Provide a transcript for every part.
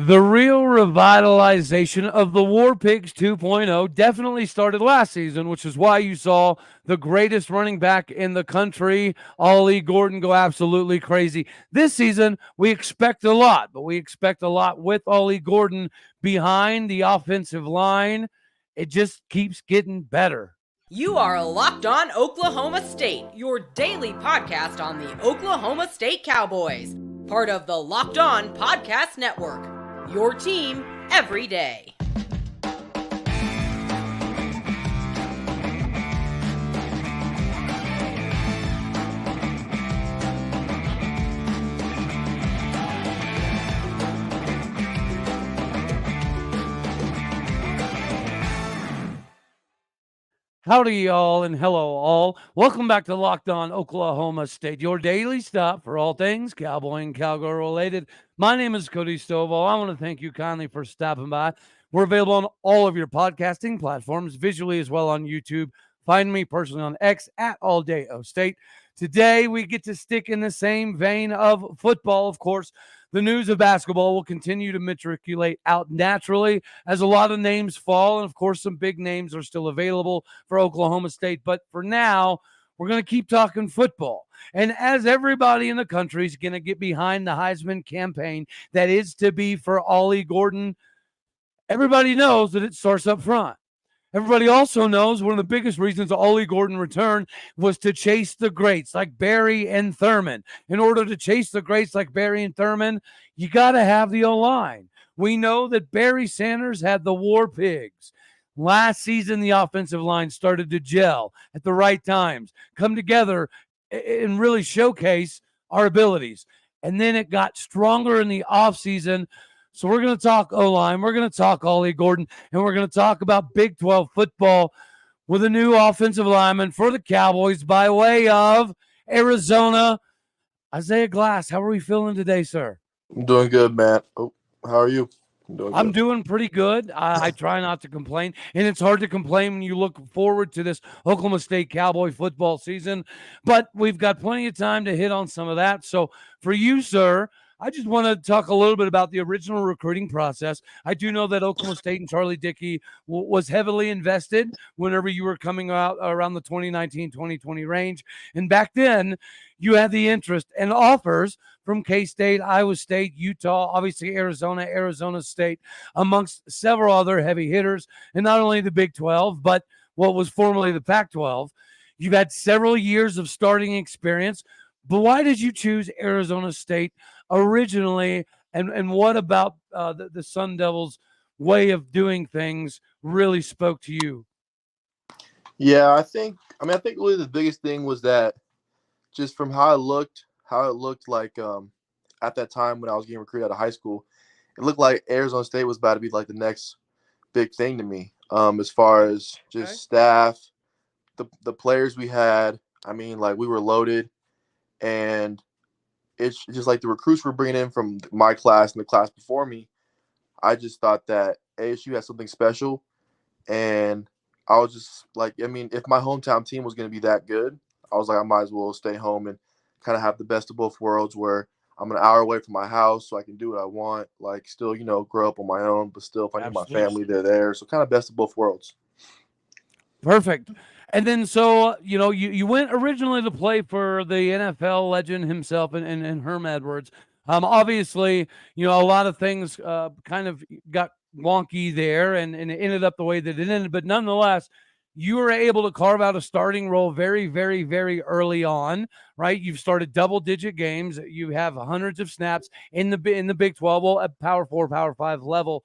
The real revitalization of the War Pigs 2.0 definitely started last season, which is why you saw the greatest running back in the country, Ollie Gordon, go absolutely crazy. This season, we expect a lot, but we expect a lot with Ollie Gordon behind the offensive line. It just keeps getting better. You are Locked On Oklahoma State, your daily podcast on the Oklahoma State Cowboys, part of the Locked On Podcast Network. Your team every day. Howdy, y'all, and hello, all. Welcome back to Locked On Oklahoma State, your daily stop for all things cowboy and cowgirl related. My name is Cody Stovall. I want to thank you kindly for stopping by. We're available on all of your podcasting platforms, visually as well on YouTube. Find me personally on X at AllDayOState. Today, we get to stick in the same vein of football, of course. The news of basketball will continue to matriculate out naturally as a lot of names fall. And of course, some big names are still available for Oklahoma State. But for now, we're going to keep talking football. And as everybody in the country is going to get behind the Heisman campaign that is to be for Ollie Gordon, everybody knows that it starts up front. Everybody also knows one of the biggest reasons Ollie Gordon returned was to chase the greats like Barry and Thurman. In order to chase the greats like Barry and Thurman, you got to have the O-line. We know that Barry Sanders had the War Pigs. Last season, the offensive line started to gel at the right times, come together, and really showcase our abilities. And then it got stronger in the offseason. So we're going to talk O-line, we're going to talk Ollie Gordon, and we're going to talk about Big 12 football with a new offensive lineman for the Cowboys by way of Arizona, Isaiah Glass. How are we feeling today, sir? I'm doing good, man. Oh, how are you? I'm doing pretty good. I try not to complain, and it's hard to complain when you look forward to this Oklahoma State Cowboy football season, but we've got plenty of time to hit on some of that. So for you, sir, I just want to talk a little bit about the original recruiting process. I do know that Oklahoma State and Charlie Dickey was heavily invested whenever you were coming out around the 2019-2020 range. And back then, you had the interest and offers from K-State, Iowa State, Utah, obviously Arizona State, amongst several other heavy hitters, and not only the Big 12, but what was formerly the Pac-12. You've had several years of starting experience, but why did you choose Arizona State originally, and what about the Sun Devils' way of doing things really spoke to you? Yeah, I think really the biggest thing was that just from how it looked like at that time when I was getting recruited out of high school, it looked like Arizona State was about to be like the next big thing to me. As far as just staff, the players we had, I mean, like we were loaded, and it's just like the recruits we're bringing in from my class and the class before me. I just thought that ASU had something special, and I was just like, I mean, if my hometown team was going to be that good, I was like, I might as well stay home and kind of have the best of both worlds where I'm an hour away from my house so I can do what I want, like still, grow up on my own, but still if I need my family, they're there. So kind of best of both worlds. Perfect. And then so, you went originally to play for the NFL legend himself and Herm Edwards. Obviously, a lot of things kind of got wonky there and it ended up the way that it ended. But nonetheless, you were able to carve out a starting role very, very, very early on, right? You've started double-digit games. You have hundreds of snaps in the Big 12, well, at Power 4, Power 5 level.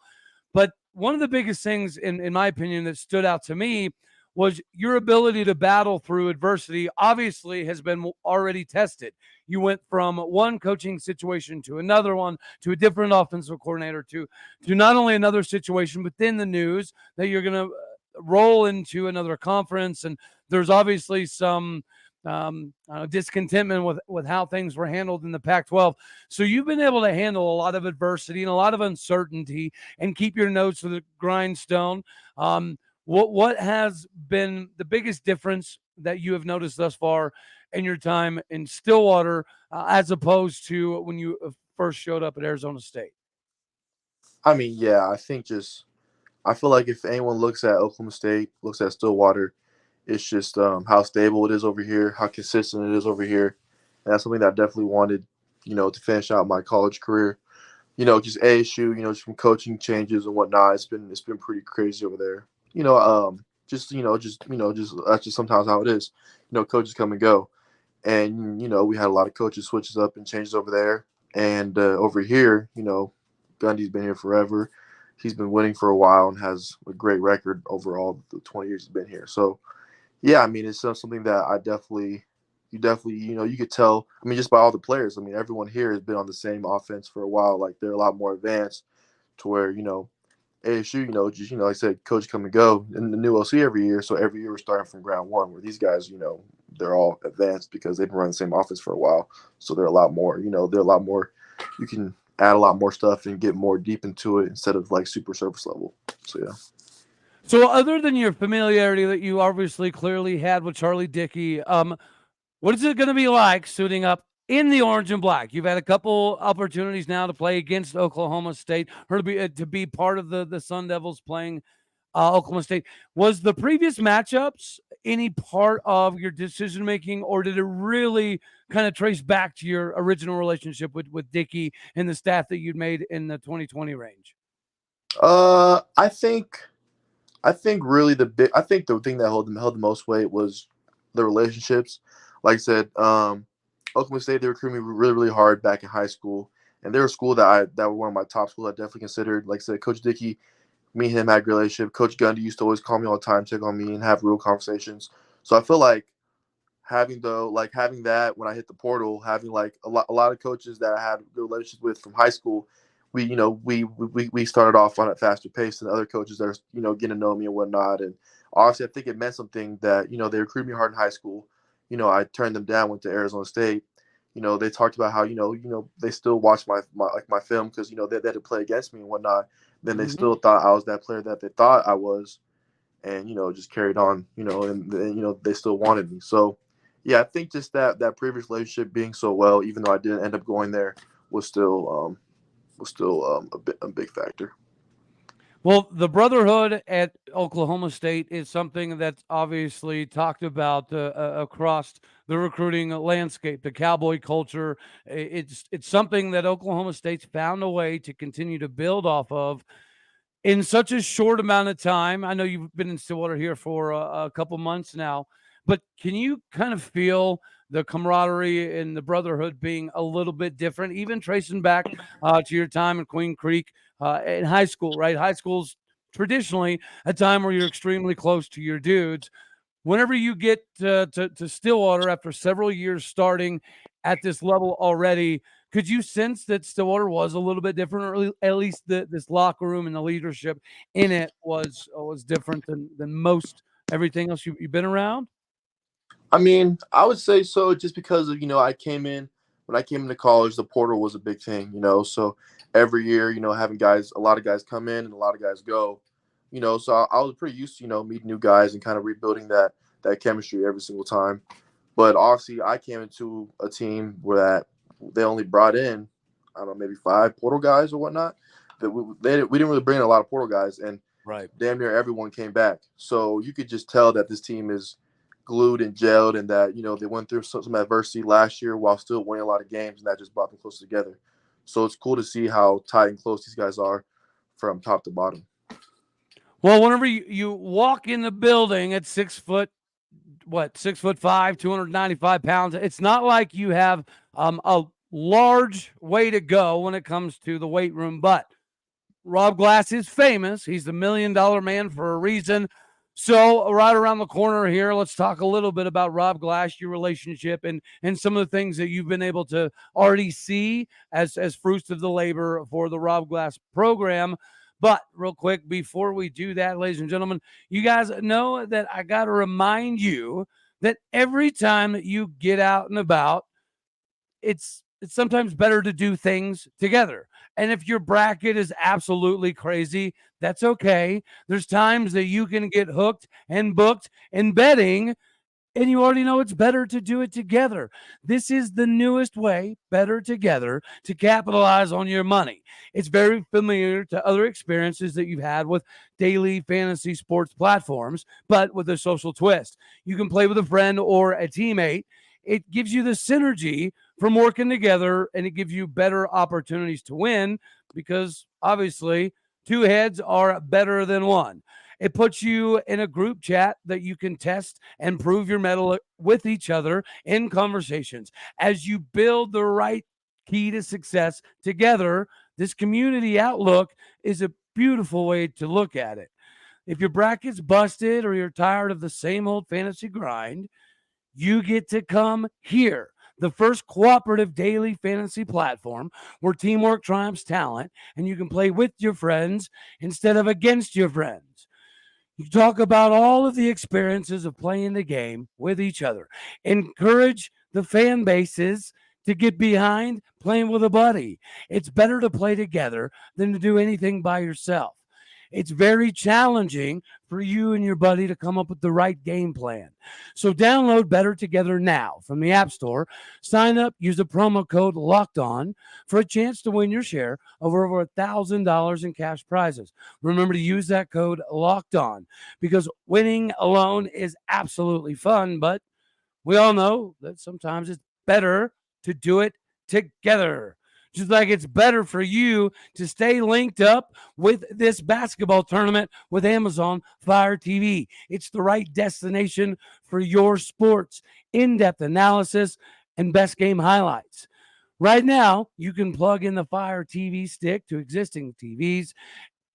But one of the biggest things, in my opinion, that stood out to me was your ability to battle through adversity obviously has been already tested. You went from one coaching situation to another one, to a different offensive coordinator, to not only another situation, but then the news that you're going to roll into another conference. And there's obviously some discontentment with how things were handled in the Pac-12. So you've been able to handle a lot of adversity and a lot of uncertainty and keep your nose to the grindstone. What has been the biggest difference that you have noticed thus far in your time in Stillwater as opposed to when you first showed up at Arizona State? I mean, yeah, I feel like if anyone looks at Oklahoma State, looks at Stillwater, it's just how stable it is over here, how consistent it is over here, and that's something that I definitely wanted, to finish out my college career. Just ASU, just from coaching changes and whatnot. It's been pretty crazy over there. Just that's just sometimes how it is. Coaches come and go, and we had a lot of coaches switches up and changes over there, and over here, Gundy's been here forever. He's been winning for a while and has a great record overall the 20 years he's been here. So yeah, I mean, it's something that you could tell. I mean, just by all the players. I mean, everyone here has been on the same offense for a while. Like they're a lot more advanced to where ASU, just like I said, coach come and go, and the new OC every year. So every year we're starting from ground one. Where these guys, they're all advanced because they've been running the same offense for a while. So they're a lot more. They're a lot more. You can add a lot more stuff and get more deep into it instead of like super surface level. So yeah. So, other than your familiarity that you obviously clearly had with Charlie Dickey, what is it going to be like suiting up in the orange and black? You've had a couple opportunities now to play against Oklahoma State, or to be part of the Sun Devils playing Oklahoma State. Was the previous matchups any part of your decision making, or did it really kind of trace back to your original relationship with Dickey and the staff that you'd made in the 2020 range? I think really I think the thing that held the most weight was the relationships. Like I said, Oklahoma State, they recruited me really, really hard back in high school, and they're a school that were one of my top schools I definitely considered. Like I said, Coach Dickey, me and him had a great relationship. Coach Gundy used to always call me all the time, check on me, and have real conversations. So I feel like having that when I hit the portal, having like a lot of coaches that I had good relationships with from high school, we started off on a faster pace than other coaches that are getting to know me and whatnot. And obviously, I think it meant something that they recruited me hard in high school. I turned them down, went to Arizona State. They talked about how they still watch my film because they had to play against me and whatnot. Then they still thought I was that player that they thought I was, and just carried on. And they still wanted me. So yeah, I think just that previous relationship being so well, even though I didn't end up going there, was still a big factor. Well, the brotherhood at Oklahoma State is something that's obviously talked about across the recruiting landscape. The cowboy culture, it's something that Oklahoma State's found a way to continue to build off of in such a short amount of time. I know you've been in Stillwater here for a couple months now, but can you kind of feel the camaraderie and the brotherhood being a little bit different, even tracing back to your time in Queen Creek in high school, right? High school's traditionally a time where you're extremely close to your dudes. Whenever you get to Stillwater after several years starting at this level already, could you sense that Stillwater was a little bit different, or at least this locker room and the leadership in it was different than most everything else you've been around? I mean, I would say so just because of, when I came into college, the portal was a big thing, so every year, having a lot of guys come in and a lot of guys go, so I was pretty used to, meeting new guys and kind of rebuilding that chemistry every single time. But obviously I came into a team where that they only brought in, I don't know, maybe 5 portal guys or whatnot. That we didn't really bring in a lot of portal guys, and Right. damn near everyone came back. So you could just tell that this team is glued and gelled, and that they went through some adversity last year while still winning a lot of games, and that just brought them closer together. So it's cool to see how tight and close these guys are from top to bottom. Well, whenever you walk in the building at 6'5", 295 pounds, it's not like you have a large way to go when it comes to the weight room, but Rob Glass is famous. He's the $1 million man for a reason. So right around the corner here, let's talk a little bit about Rob Glass, your relationship, and some of the things that you've been able to already see as fruits of the labor for the Rob Glass program. But real quick, before we do that, ladies and gentlemen, you guys know that I got to remind you that every time that you get out and about, it's sometimes better to do things together. And if your bracket is absolutely crazy, that's okay. There's times that you can get hooked and booked in betting And you already know it's better to do it together. This is the newest way, better together, to capitalize on your money. It's very familiar to other experiences that you've had with daily fantasy sports platforms, but with a social twist. You can play with a friend or a teammate. It gives you the synergy from working together, and it gives you better opportunities to win because obviously two heads are better than one. It puts you in a group chat that you can test and prove your mettle with each other in conversations. As you build the right key to success together, this community outlook is a beautiful way to look at it. If your bracket's busted or you're tired of the same old fantasy grind, you get to come here, the first cooperative daily fantasy platform where teamwork triumphs talent and you can play with your friends instead of against your friends. You talk about all of the experiences of playing the game with each other. Encourage the fan bases to get behind playing with a buddy. It's better to play together than to do anything by yourself. It's very challenging for you and your buddy to come up with the right game plan. So download Better Together now from the App Store. Sign up, use the promo code Locked On for a chance to win your share of over $1,000 in cash prizes. Remember to use that code Locked On because winning alone is absolutely fun, but we all know that sometimes it's better to do it together. Just like it's better for you to stay linked up with this basketball tournament with Amazon Fire TV. It's the right destination for your sports, in-depth analysis, and best game highlights. Right now, you can plug in the Fire TV stick to existing TVs,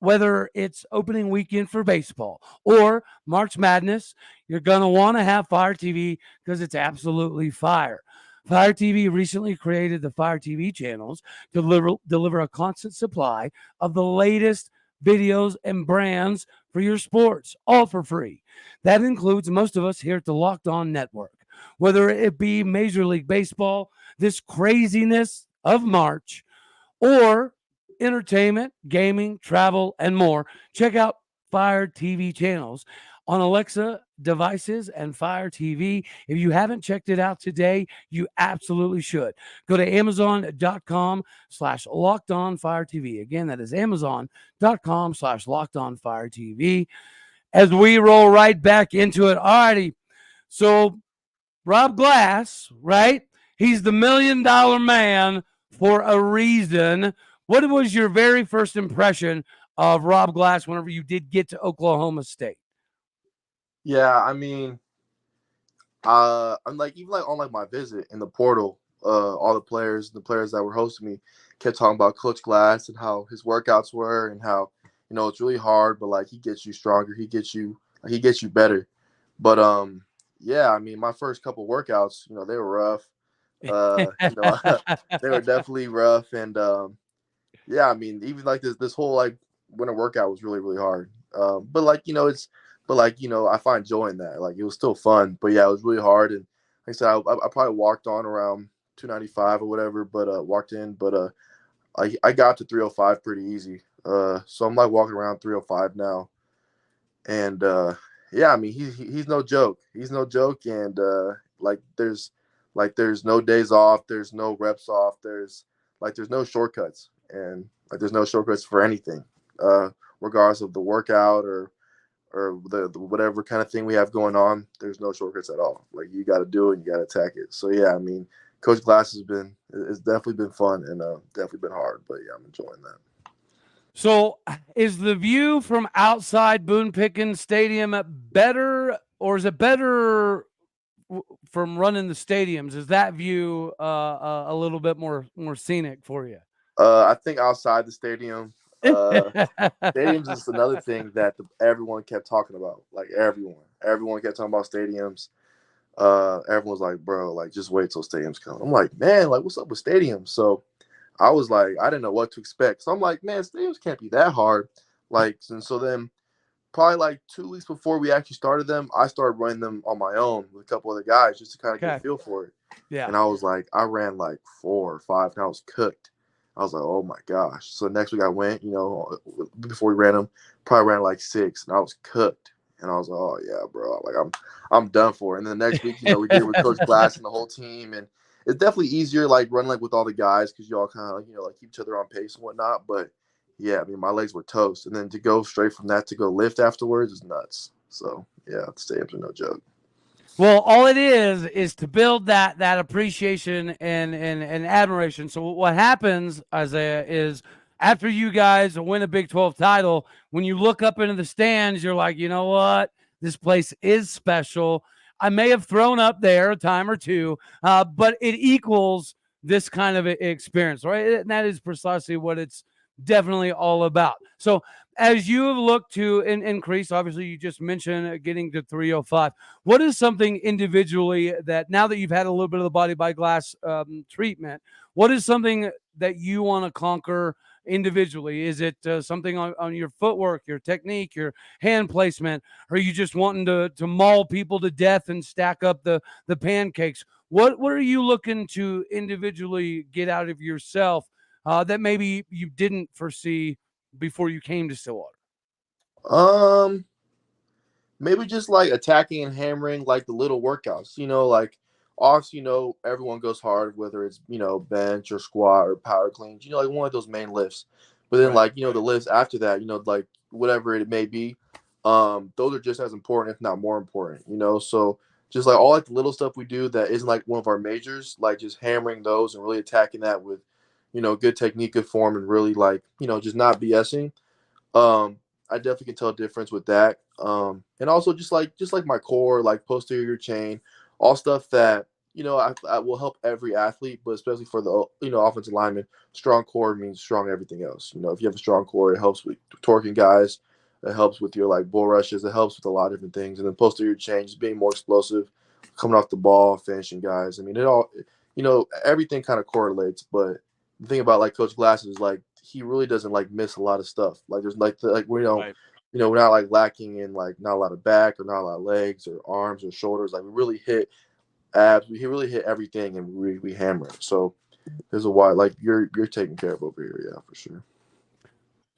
whether it's opening weekend for baseball or March Madness. You're going to want to have Fire TV because it's absolutely fire. Fire TV recently created the Fire TV channels to deliver a constant supply of the latest videos and brands for your sports, all for free. That includes most of us here at the Locked On Network, whether it be Major League Baseball, this craziness of March, or entertainment, gaming, travel, and more. Check out Fire TV channels on Alexa devices and Fire TV. If you haven't checked it out today, you absolutely should. Go to Amazon.com/Locked On Fire TV. Again, that is Amazon.com/Locked On Fire TV. As we roll right back into it. Alrighty. So Rob Glass, right? He's the $1 million man for a reason. What was your very first impression of Rob Glass whenever you did get to Oklahoma State? Yeah, I mean, I'm like even like on like my visit in the portal, all the players that were hosting me kept talking about Coach Glass and how his workouts were and how it's really hard, but like he gets you stronger, he gets you better. But yeah, I mean my first couple workouts, they were rough. They were definitely rough, and yeah, I mean even like this whole like winter workout was really really hard. But like I find joy in that. Like it was still fun, but yeah, it was really hard. And like I said, I probably walked on around 295 or whatever, but walked in, but I got to 305 pretty easy. So I'm like walking around 305 now, and yeah, I mean he's no joke. He's no joke, and there's no days off, there's no reps off, there's no shortcuts, and like there's no shortcuts for anything, regardless of the workout or the whatever kind of thing we have going on. There's no shortcuts at all. Like you got to do it, and you got to attack it. So yeah, I mean, Coach Glass it's definitely been fun and definitely been hard, but yeah, I'm enjoying that. So is the view from outside Boone Pickens Stadium better, or is it better from running the stadiums? Is that view a little bit more scenic for you? I think outside the stadium, stadiums is another thing that everyone kept talking about. Like everyone kept talking about stadiums. Everyone was like, bro, like just wait till stadiums come. I'm like, man, like what's up with stadiums? So I was like, I didn't know what to expect. So I'm like, man, stadiums can't be that hard. Like, and so then probably like 2 weeks before we actually started them, I started running them on my own with a couple other guys just to kind of get a feel for it. Yeah. And I was like, I ran like 4 or 5 and I was cooked. I was like, oh my gosh. So next week I went, before we ran them, probably ran like 6 and I was cooked. And I was like, oh yeah, bro, like I'm done for. And then the next week, we get with Coach Glass and the whole team, and it's definitely easier like running like with all the guys because you all kind of like keep each other on pace and whatnot. But yeah, I mean my legs were toast, and then to go straight from that to go lift afterwards is nuts. So yeah, the stay-ups are no joke. Well, all it is to build that appreciation and admiration. So what happens, Isaiah, is after you guys win a Big 12 title, when you look up into the stands, you're like, you know what? This place is special. I may have thrown up there a time or two, but it equals this kind of experience, right? And that is precisely what it's definitely all about. So as you have looked to increase, obviously you just mentioned getting to 305. What is something individually that now that you've had a little bit of the body by glass treatment, what is something that you want to conquer individually? Is it something on your footwork, your technique, your hand placement? Or are you just wanting to maul people to death and stack up the pancakes? What are you looking to individually get out of yourself that maybe you didn't foresee before you came to Stillwater? Maybe just like attacking and hammering like the little workouts. Like obviously, everyone goes hard, whether it's bench or squat or power cleans. Like one of those main lifts. But then Right. like the lifts after that, like whatever it may be, those are just as important, if not more important. So just like all like the little stuff we do that isn't like one of our majors, like just hammering those and really attacking that with, good technique, good form, and really like just not BSing. I definitely can tell a difference with that. And also just like my core, like posterior chain, all stuff that I will help every athlete, but especially for the offensive lineman. Strong core means strong everything else. If you have a strong core, it helps with torquing guys. It helps with your like bull rushes. It helps with a lot of different things. And then posterior chain, just being more explosive, coming off the ball, finishing guys. I mean, it all everything kind of correlates. But the thing about like Coach Glass is like he really doesn't like miss a lot of stuff. Like there's like we don't Right. we're not like lacking in like not a lot of back or not a lot of legs or arms or shoulders. Like we really hit abs. We really hit everything and we hammer it. So there's a why like you're taken care of over here. Yeah, for sure.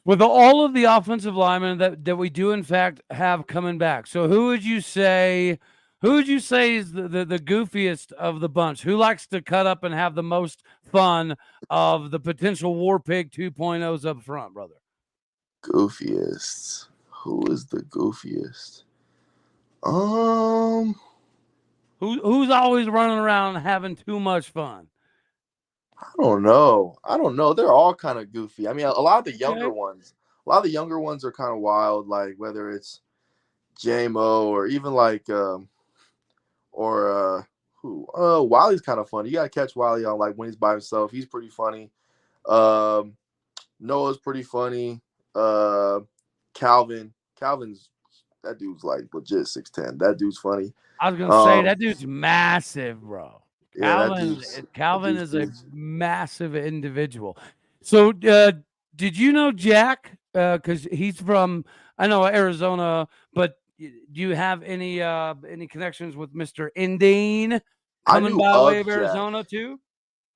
With all of the offensive linemen that we do in fact have coming back, so who would you say is the goofiest of the bunch? Who likes to cut up and have the most fun of the potential War Pig 2.0s up front, brother? Goofiest. Who is the goofiest? Um, Who's always running around having too much fun? I don't know. They're all kind of goofy. I mean, a lot of the younger Okay. ones, are kind of wild. Like whether it's JMO or even like or who? Wiley's kind of funny. You gotta catch Wiley on like when he's by himself. He's pretty funny. Um, Noah's pretty funny. Uh, Calvin's that dude's like legit 6'10". That dude's funny. I was gonna say Um, that dude's massive, bro. yeah, Calvin is a big. massive individual. So, did you know Jack? Because he's from, I know Arizona, but do you have any connections with Mister Indine I coming knew by way of of Jack. Arizona too?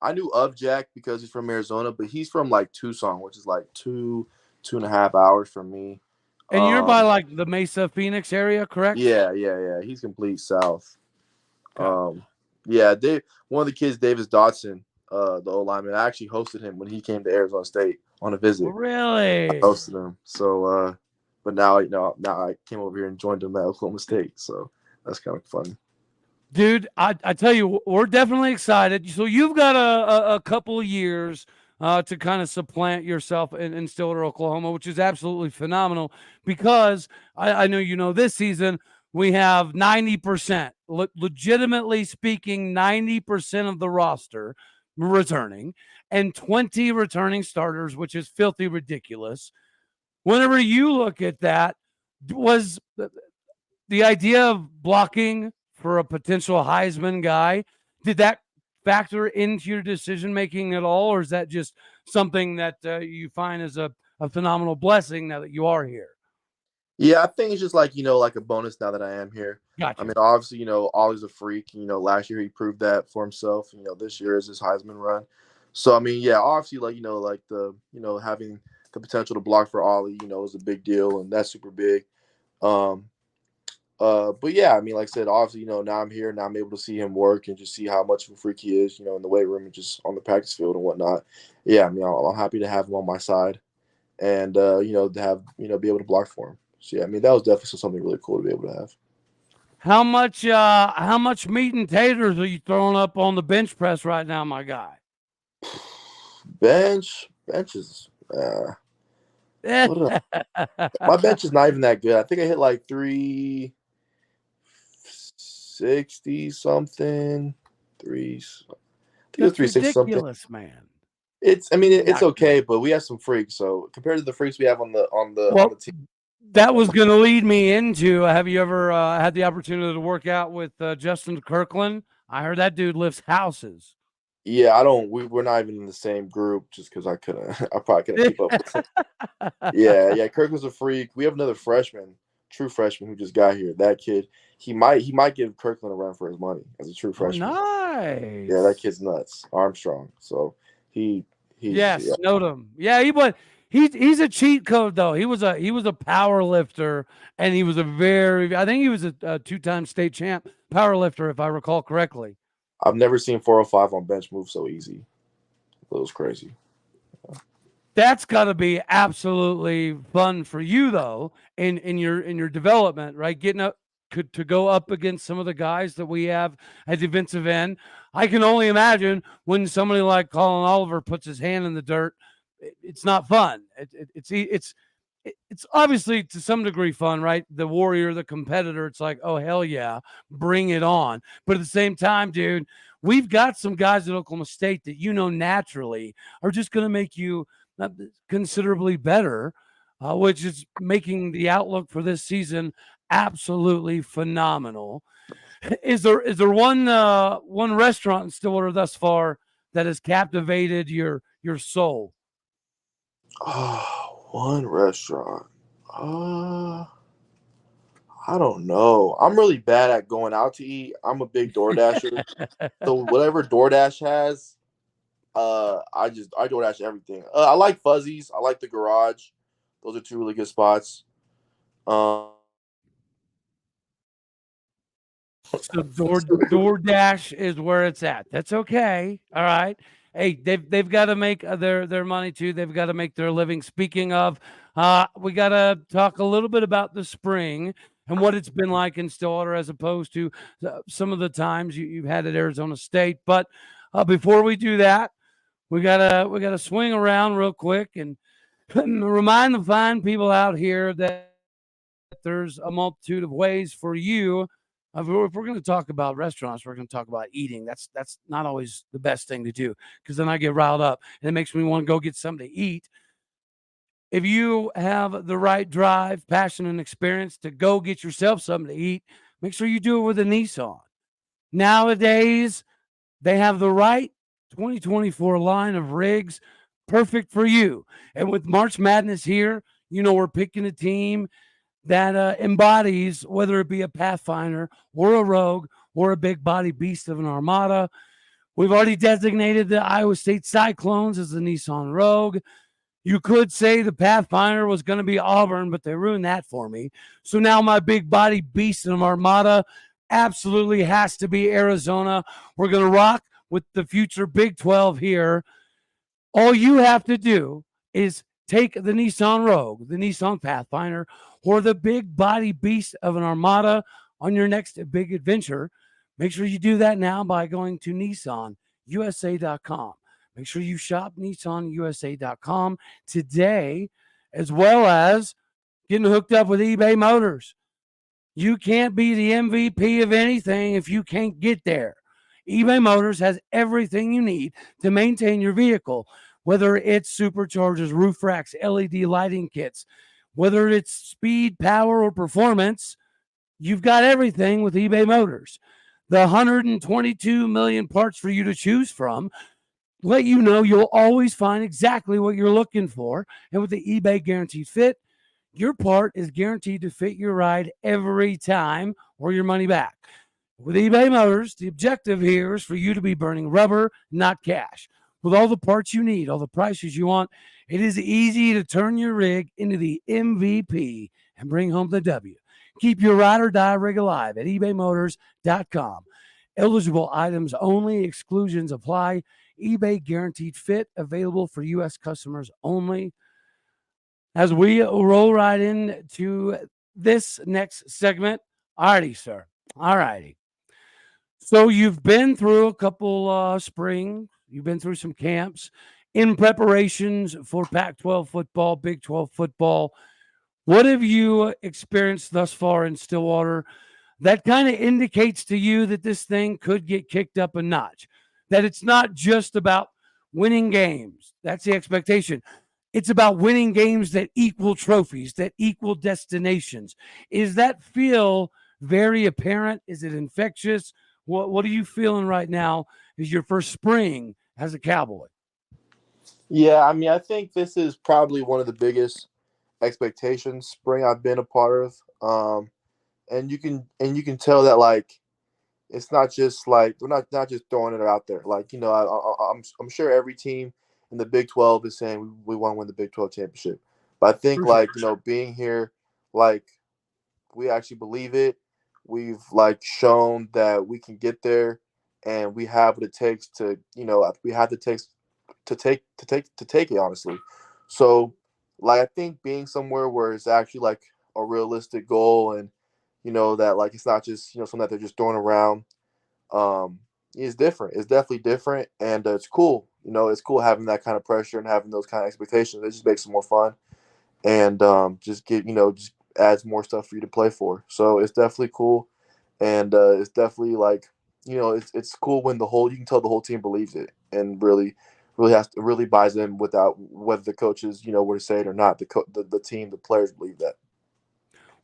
I knew of Jack because he's from Arizona, but he's from like Tucson, which is like 2.5 hours from me. And you're by Um, like the Mesa, Phoenix area, correct? yeah. He's complete south. Okay. Um, yeah, one of the kids, Davis Dotson, the old lineman, I actually hosted him when he came to Arizona State on a visit. I Really? hosted him. So, but now now I came over here and joined him at Oklahoma State. So that's kind of funny. Dude, I tell you, we're definitely excited. So you've got a couple of years to kind of supplant yourself in Stillwater, Oklahoma, which is absolutely phenomenal because I know you know this season we have 90%, legitimately speaking, 90% of the roster returning and 20 returning starters, which is filthy ridiculous. Whenever you look at that, was the idea of blocking for a potential Heisman guy, did that factor into your decision making at all, or is that just something that you find as a phenomenal blessing now that you are here? Yeah, I think it's just like, like a bonus now that I am here. I Gotcha. mean, obviously, Ollie's a freak. Last year he proved that for himself. This year is his Heisman run. So, I mean, yeah, obviously, like the, having the potential to block for Ollie, is a big deal, and that's super big. Um, But yeah, I mean, like I said, obviously, now I'm here, now I'm able to see him work and just see how much of a freak he is, in the weight room and just on the practice field and whatnot. Yeah, I mean, I'm happy to have him on my side and, to have, be able to block for him. So yeah, I mean, that was definitely something really cool to be able to have. How much meat and taters are you throwing up on the bench press right now, my guy? Bench is, what did my bench is not even that good. I think I hit like 360 something. I think it was That's 360 something. ridiculous, man. It's Yeah. okay, but we have some freaks. So compared to the freaks we have on the Well, team, that was going to lead me into, have you ever had the opportunity to work out with Justin Kirkland? I heard that dude lifts houses. yeah, we're not even in the same group just because I probably couldn't keep up with him. Yeah, Kirk was a freak. We have another true freshman who just got here. That kid, he might give Kirkland a run for his money as a true freshman. Nice. Yeah, that kid's nuts. Armstrong. So he's yes, yeah. knowed him. Yeah, he's a cheat code though. He was a power lifter, and he was I think he was a two-time state champ power lifter, if I recall correctly. I've never seen 405 on bench move so easy. It was crazy. That's got to be absolutely fun for you though, in your development, right? Getting up to go up against some of the guys that we have at defensive end. I can only imagine when somebody like Colin Oliver puts his hand in the dirt. It's not fun. It's obviously to some degree fun, right? The warrior, the competitor. It's like, oh hell yeah, bring it on. But at the same time, dude, we've got some guys at Oklahoma State that naturally are just going to make you considerably better, which is making the outlook for this season absolutely phenomenal. Is there one restaurant in Stillwater thus far that has captivated your soul? Oh, one restaurant. I don't know. I'm really bad at going out to eat. I'm a big DoorDasher. So whatever DoorDash has, I DoorDash everything. I like Fuzzies. I like the Garage. Those are two really good spots. So DoorDash is where it's at. That's okay. All right. Hey, they've got to make their money too. They've got to make their living. Speaking of, we got to talk a little bit about the spring and what it's been like in Stillwater as opposed to some of the times you've had at Arizona State. But before we do that, we gotta swing around real quick and remind the fine people out here that there's a multitude of ways for you. If we're going to talk about restaurants, we're going to talk about eating. That's not always the best thing to do because then I get riled up and it makes me want to go get something to eat. If you have the right drive, passion, and experience to go get yourself something to eat, make sure you do it with a Nissan. Nowadays, they have the right 2024 line of rigs perfect for you. And with March Madness here, we're picking a team that embodies, whether it be a Pathfinder or a Rogue or a big body beast of an Armada. We've already designated the Iowa State Cyclones as the Nissan Rogue. You could say the Pathfinder was going to be Auburn, but they ruined that for me. So now my big body beast of an Armada absolutely has to be Arizona. We're going to rock with the future Big 12 here. All you have to do is take the Nissan Rogue, the Nissan Pathfinder, or the big body beast of an Armada on your next big adventure. Make sure you do that now by going to NissanUSA.com. Make sure you shop NissanUSA.com today, as well as getting hooked up with eBay Motors. You can't be the MVP of anything if you can't get there. eBay Motors has everything you need to maintain your vehicle, whether it's superchargers, roof racks, LED lighting kits, whether it's speed, power, or performance. You've got everything with eBay Motors. The 122 million parts for you to choose from let you know you'll always find exactly what you're looking for. And with the eBay Guaranteed Fit, your part is guaranteed to fit your ride every time or your money back. With eBay Motors, the objective here is for you to be burning rubber, not cash. With all the parts you need, all the prices you want, it is easy to turn your rig into the MVP and bring home the W. Keep your ride or die rig alive at ebaymotors.com. Eligible items only, exclusions apply. eBay guaranteed fit, available for U.S. customers only. As we roll right into this next segment, alrighty, sir. Alrighty. So you've been through a couple spring, you've been through some camps in preparations for Pac-12 football, Big 12 football. What have you experienced thus far in Stillwater that kind of indicates to you that this thing could get kicked up a notch? That it's not just about winning games. That's the expectation. It's about winning games that equal trophies, that equal destinations. Is that feel very apparent? Is it infectious? What are you feeling right now is your first spring as a Cowboy? Yeah, I mean, I think this is probably one of the biggest expectations spring I've been a part of. And you can tell that like it's not just like we're not just throwing it out there. Like I'm sure every team in the Big 12 is saying we want to win the Big 12 championship. But I think For sure. like being here, like we actually believe it. We've like shown that we can get there, and we have what it takes to we have the takes to take it honestly. So like I think being somewhere where it's actually like a realistic goal, and that like it's not just something that they're just throwing around, um is different. It's definitely different, and it's cool. It's cool having that kind of pressure and having those kind of expectations. It just makes it more fun, and just adds more stuff for you to play for. So it's definitely cool, and it's definitely like it's cool when you can tell the whole team believes it and really buys in without whether the coaches were to say it or not. The team, the players believe that.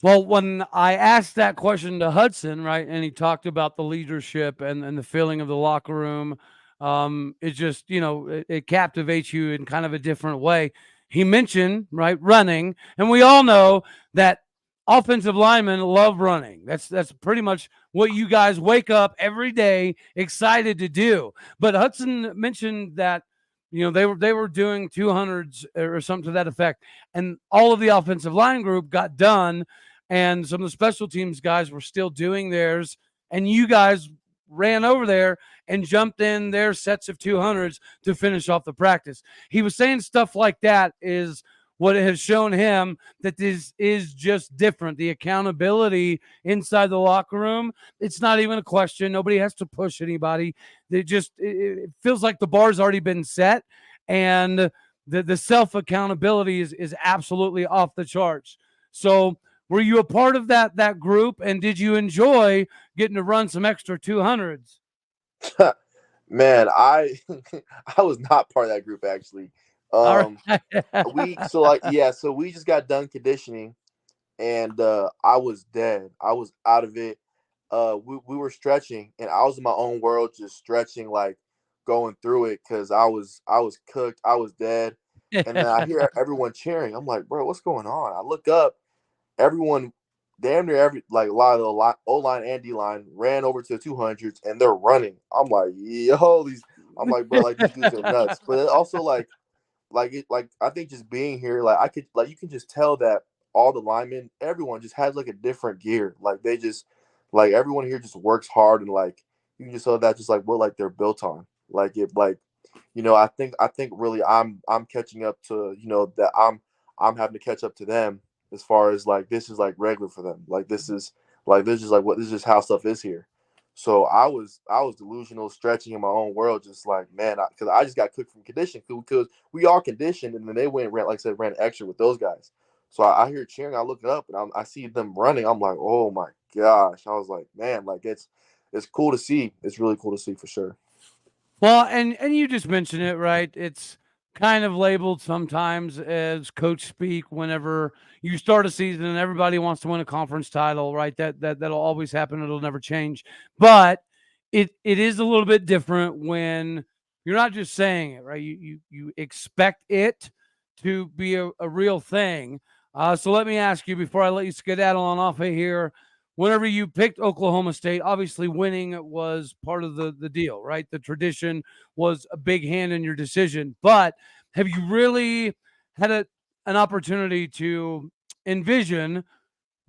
Well, when I asked that question to Hudson, right, and he talked about the leadership and the feeling of the locker room, it just, it captivates you in kind of a different way. He mentioned, right, running, and we all know that offensive linemen love running. That's pretty much what you guys wake up every day excited to do. But Hudson mentioned that they were doing 200s or something to that effect, and all of the offensive line group got done, and some of the special teams guys were still doing theirs, and you guys ran over there and jumped in their sets of 200s to finish off the practice. He was saying stuff like that is what it has shown him that this is just different. The accountability inside the locker room, it's not even a question. Nobody has to push anybody. It feels like the bar's already been set, and the self accountability is absolutely off the charts. So were you a part of that group, and did you enjoy getting to run some extra 200s? Man, I I was not part of that group actually. All Um, right. so we just got done conditioning, and I was dead. I was out of it. We were stretching, and I was in my own world, just stretching, like going through it because I was cooked. I was dead, and then I hear everyone cheering. I'm like, bro, what's going on? I look up, everyone, damn near a lot of the O line and D line ran over to the 200s, and they're running. I'm like, yo, these. I'm like, bro, like these dudes are nuts. But it also like I think just being here, like I could like you can just tell that all the linemen, everyone just has like a different gear. Like they just like everyone here just works hard, and like you can just tell that just like what like they're built on. Like it like I think really I'm catching up to that I'm having to catch up to them as far as like this is like regular for them. This is like what this is just how stuff is here. So I was delusional, stretching in my own world, just like man, because I just got cooked from condition because we all conditioned, and then they went and ran, like I said, ran extra with those guys. So I hear cheering, I look up, and I see them running. I'm like, oh my gosh! I was like, man, like it's cool to see. It's really cool to see for sure. Well, and you just mentioned it, right? It's kind of labeled sometimes as coach speak whenever you start a season and everybody wants to win a conference title, right? That'll always happen. It'll never change. But it is a little bit different when you're not just saying it, right? You expect it to be a real thing. So let me ask you before I let you skedaddle on off of here, whenever you picked Oklahoma State, obviously winning was part of the deal, right? The tradition was a big hand in your decision. But have you really had an opportunity to envision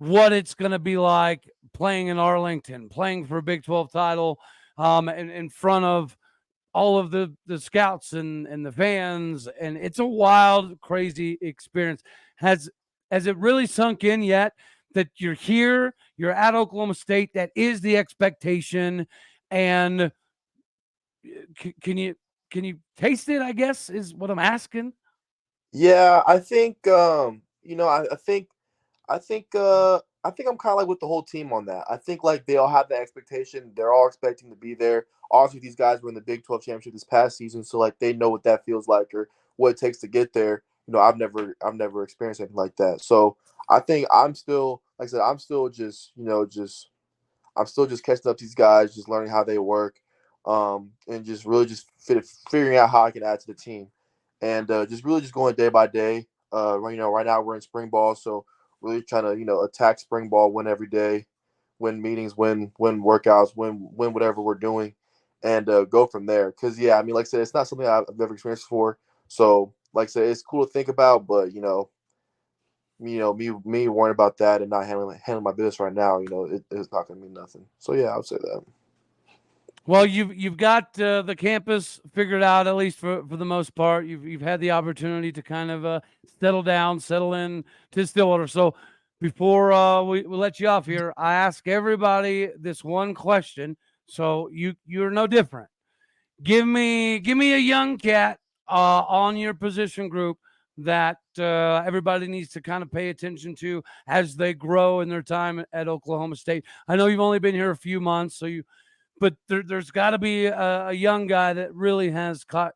what it's going to be like playing in Arlington, playing for a Big 12 title, in front of all of the scouts and the fans, and it's a wild, crazy experience. Has it really sunk in yet that you're here, you're at Oklahoma State, that is the expectation, and can you taste it? I guess is what I'm asking. Yeah, I think I think I'm kind of like with the whole team on that. I think like they all have the expectation. They're all expecting to be there. Obviously, these guys were in the Big 12 championship this past season, so like they know what that feels like or what it takes to get there. I've never experienced anything like that. So I think I'm still, like I said, I'm still just catching up to these guys, just learning how they work, and just really just figuring out how I can add to the team, and just really just going day by day. Right now we're in spring ball, so really trying to attack spring ball, win every day, win meetings, win workouts, win whatever we're doing, and go from there. Because yeah, I mean, like I said, it's not something I've never experienced before. So like I said, it's cool to think about, but me worrying about that and not handling my business right now, it's not going to mean nothing. So yeah, I would say that. Well, you've got the campus figured out, at least for the most part. You've had the opportunity to kind of settle down, settle in to Stillwater. So before we let you off here, I ask everybody this one question. So you're no different. Give me a young cat on your position group that everybody needs to kind of pay attention to as they grow in their time at Oklahoma State. I know you've only been here a few months, but there's got to be a young guy that really has caught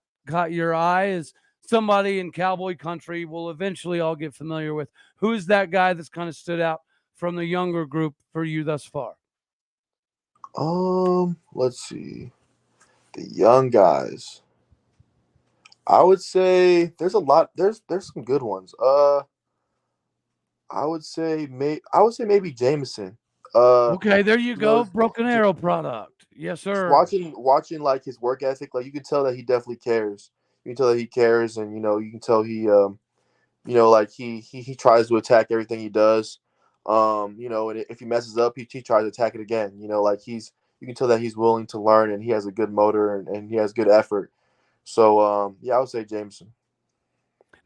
your eye, as somebody in Cowboy country will eventually all get familiar with. Who is that guy that's kind of stood out from the younger group for you thus far? Let's see. The young guys. I would say there's a lot. There's some good ones. I would say maybe Jameson. Uh, Okay, there you you know, go. Broken j- Arrow product. Yes, just sir. watching like his work ethic, like you can tell that he definitely cares. You can tell that he cares, and you can tell like he tries to attack everything he does. And if he messes up, he tries to attack it again. Like you can tell that he's willing to learn and he has a good motor and he has good effort. So yeah, I would say Jameson.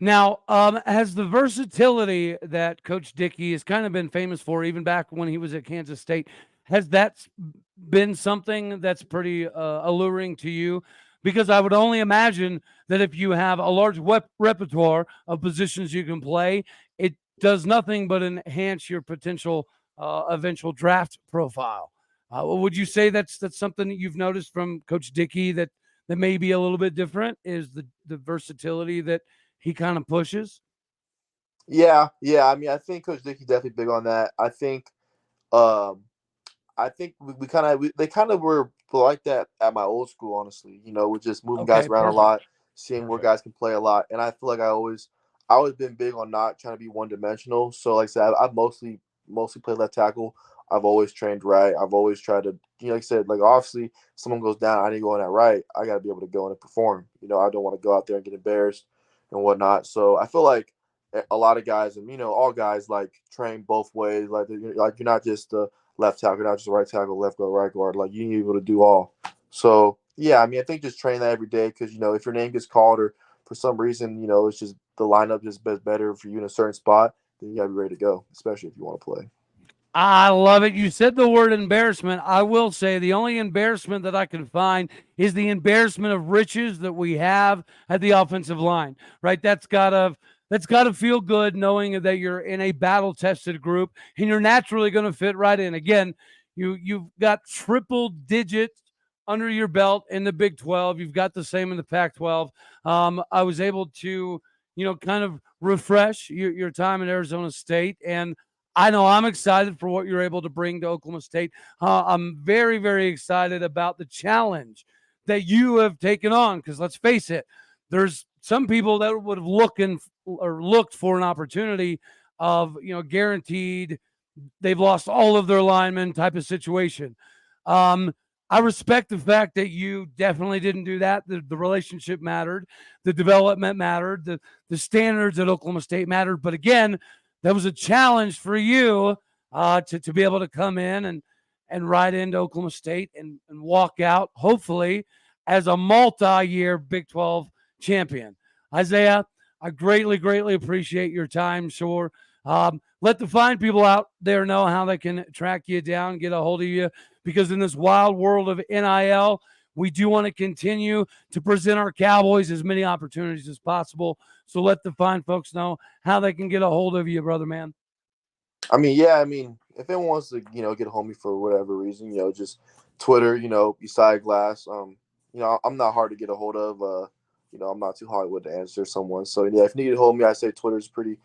Now, has the versatility that Coach Dickey has kind of been famous for, even back when he was at Kansas State, has that been something that's pretty alluring to you? Because I would only imagine that if you have a large repertoire of positions you can play, it does nothing but enhance your potential eventual draft profile. Would you say that's something that you've noticed from Coach Dickey that may be a little bit different? Is the versatility that he kind of pushes? Yeah. I mean, I think Coach Dickey's definitely big on that. Um, I think they kind of were like that at my old school, honestly. With just moving guys Okay, around a lot, perfect. seeing where Perfect. guys can play a lot, and I feel like I always been big on not trying to be one dimensional. So like I said, I've mostly played left tackle. I've always trained right. I've always tried to, like I said, like obviously if someone goes down, I need to go on that right. I got to be able to go in and perform. I don't want to go out there and get embarrassed and whatnot. So I feel like a lot of guys, and all guys like train both ways. Like you're not just left tackle, not just right tackle, left guard, right guard. Like you need to be able to do all. So yeah, I mean, I think just train that every day because if your name gets called or for some reason it's just the lineup just better for you in a certain spot, then you gotta be ready to go, especially if you want to play. I love it. You said the word embarrassment. I will say the only embarrassment that I can find is the embarrassment of riches that we have at the offensive line. Right? That's gotta feel good knowing that you're in a battle tested group and you're naturally going to fit right in. Again, you've got triple digits under your belt in the Big 12. You've got the same in the Pac 12. I was able to kind of refresh your time at Arizona State, and I know I'm excited for what you're able to bring to Oklahoma State. I'm very, very excited about the challenge that you have taken on. Because let's face it, there's some people that would have looked for an opportunity of guaranteed they've lost all of their linemen type of situation. Um, I respect the fact that you definitely didn't do that. The relationship mattered, the development mattered, the standards at Oklahoma State mattered. But again, that was a challenge for you to be able to come in and ride into Oklahoma State and walk out, hopefully, as a multi-year Big 12 champion. Isaiah, I greatly, greatly appreciate your time. Sure. Let the fine people out there know how they can track you down, get a hold of you, because in this wild world of NIL, we do want to continue to present our Cowboys as many opportunities as possible. So let the fine folks know how they can get a hold of you, brother man. I mean, if anyone wants to, get a hold of me for whatever reason, just Twitter, Isaia Glass. I'm not hard to get a hold of. I'm not too Hollywood to answer someone. So yeah, if you need to hold me, I say Twitter's pretty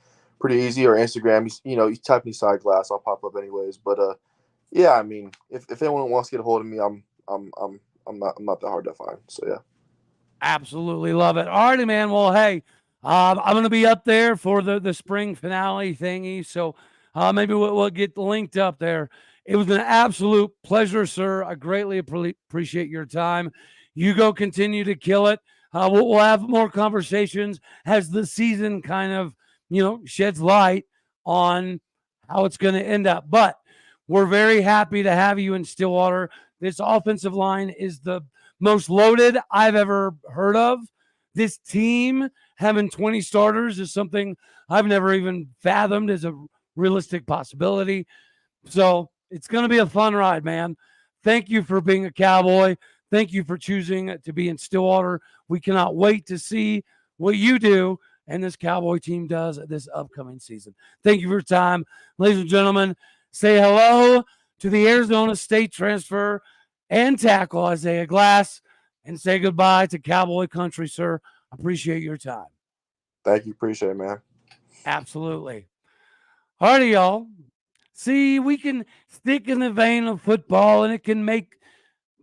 easy, or Instagram. You type in Isaia Glass, I'll pop up anyways. But yeah, I mean, if anyone wants to get a hold of me, I'm not that hard to find. So yeah. Absolutely love it. All righty, man. Well, hey, I'm going to be up there for the spring finale thingy. So maybe we'll get linked up there. It was an absolute pleasure, sir. I greatly appreciate your time. You go continue to kill it. We'll have more conversations as the season kind of, sheds light on how it's going to end up. But we're very happy to have you in Stillwater. This offensive line is the most loaded I've ever heard of. This team having 20 starters is something I've never even fathomed as a realistic possibility. So it's going to be a fun ride, man. Thank you for being a Cowboy. Thank you for choosing to be in Stillwater. We cannot wait to see what you do and this Cowboy team does this upcoming season. Thank you for your time. Ladies and gentlemen, say hello to the Arizona State transfer and tackle, Isaiah Glass, and say goodbye to Cowboy Country, sir. Appreciate your time. Thank you. Appreciate it, man. Absolutely. All righty, y'all. See, we can stick in the vein of football, and it can make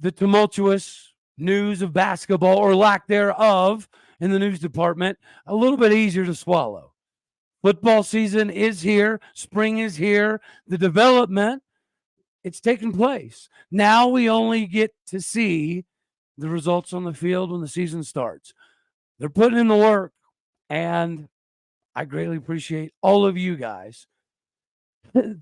the tumultuous news of basketball, or lack thereof, in the news department a little bit easier to swallow. Football season is here. Spring is here. The development, it's taken place. Now we only get to see the results on the field when the season starts. They're putting in the work, and I greatly appreciate all of you guys.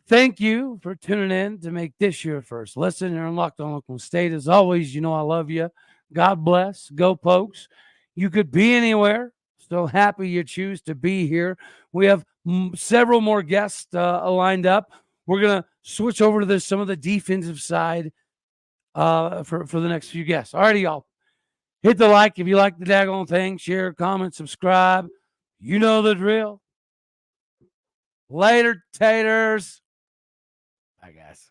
Thank you for tuning in to make this your first listen. You're Locked On Oklahoma State. As always, I love you. God bless. Go Pokes. You could be anywhere. So happy you choose to be here. We have several more guests lined up. We're going to switch over to some of the defensive side for the next few guests. All righty, y'all. Hit the like if you like the daggone thing. Share, comment, subscribe. You know the drill. Later, taters. Bye, guys.